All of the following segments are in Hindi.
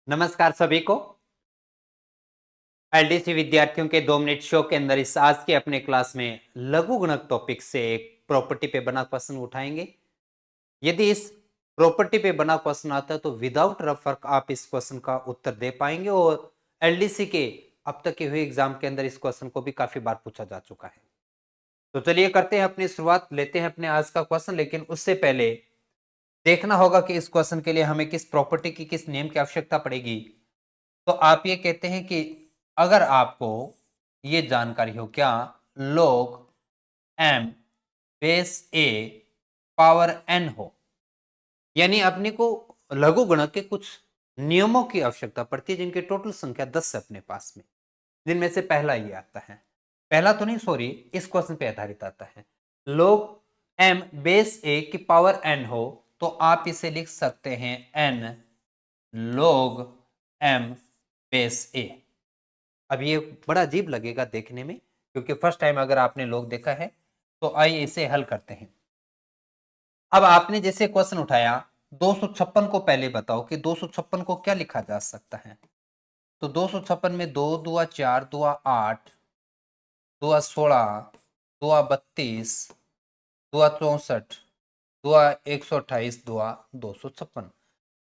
नमस्कार सभी को। एलडीसी विद्यार्थियों के 2 मिनट शो के अंदर इस आज के अपने क्लास में लघुगणक टॉपिक से एक प्रॉपर्टी पे बना क्वेश्चन उठाएंगे। यदि इस प्रॉपर्टी पे बना क्वेश्चन आता है तो विदाउट रफ वर्क आप इस क्वेश्चन का उत्तर दे पाएंगे और एलडीसी के अब तक के हुए एग्जाम के अंदर इस क्वेश्चन को भी काफी बार पूछा जा चुका है। तो चलिए करते हैं अपनी शुरुआत, लेते हैं अपने आज का क्वेश्चन। लेकिन उससे पहले देखना होगा कि इस क्वेश्चन के लिए हमें किस प्रॉपर्टी की, किस नियम की आवश्यकता पड़ेगी। तो आप ये कहते हैं कि अगर आपको ये जानकारी हो, क्या log m base a power n हो, यानी अपने को लघु गणक के कुछ नियमों की आवश्यकता पड़ती है जिनकी टोटल संख्या 10 है अपने पास में, जिनमें से पहला ये आता है। पहला तो नहीं, सॉरी, इस क्वेश्चन पे आधारित आता है। log m बेस a की पावर n हो तो आप इसे लिख सकते हैं n log m base a। अब ये बड़ा अजीब लगेगा देखने में, क्योंकि फर्स्ट टाइम अगर आपने लोग देखा है तो आइए इसे हल करते हैं। अब आपने जैसे क्वेश्चन उठाया 256 को, पहले बताओ कि 256 को क्या लिखा जा सकता है। तो 256 में 2 दुआ 4 दुआ 8 दुआ 16 दुआ 32 दुआ 64 दुआ 128 दुआ 256।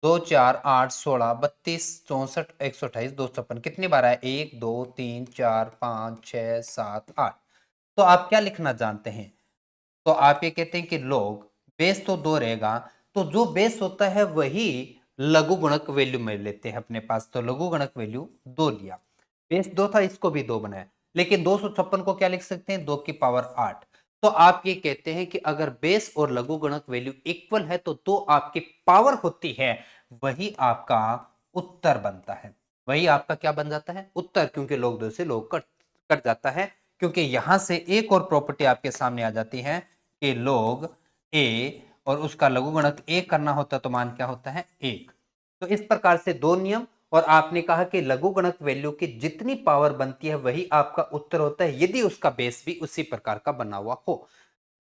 2 4 8 16 32 64 128 256 कितनी बार आया? 1 2 3 4 5 6 7 8। तो आप क्या लिखना जानते हैं? तो आप ये कहते हैं कि log बेस तो 2 रहेगा, तो जो बेस होता है वही लघुगणक वैल्यू में लेते हैं अपने पास। तो लघुगणक वैल्यू 2 लिया, बेस 2 था, इसको भी 2 बनाया। लेकिन 256 को क्या लिख सकते हैं? 2 की पावर 8। तो आप ये कहते हैं कि अगर बेस और लघुगणक वैल्यू इक्वल है तो 2 आपकी पावर होती है, वही आपका उत्तर बनता है। वही आपका क्या बन जाता है? उत्तर, क्योंकि log 2 से log कट कट जाता है। क्योंकि यहां से एक और प्रॉपर्टी आपके सामने आ जाती है कि log a और उसका लघुगणक a करना होता तो मान क्या होता है? 1। तो इस प्रकार से 2 नियम, और आपने कहा कि लघुगणक वैल्यू की जितनी पावर बनती है वही आपका उत्तर होता है, यदि उसका बेस भी उसी प्रकार का बना हुआ हो।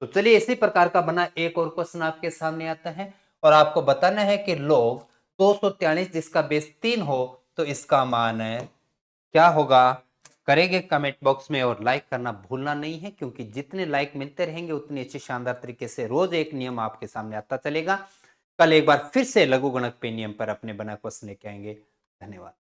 तो चलिए इसी प्रकार का बना एक और क्वेश्चन आपके सामने आता है, और आपको बताना है कि log 243 जिसका बेस 3 हो तो इसका मान है क्या होगा। करेंगे कमेंट बॉक्स में, और लाइक करना भूलना नहीं है, क्योंकि जितने लाइक मिलते रहेंगे उतनी अच्छी शानदार तरीके से रोज एक नियम आपके सामने आता चलेगा। कल एक बार फिर से लघुगणक पे नियम पर अपने बना क्वेश्चन लेके आएंगे। धन्यवाद।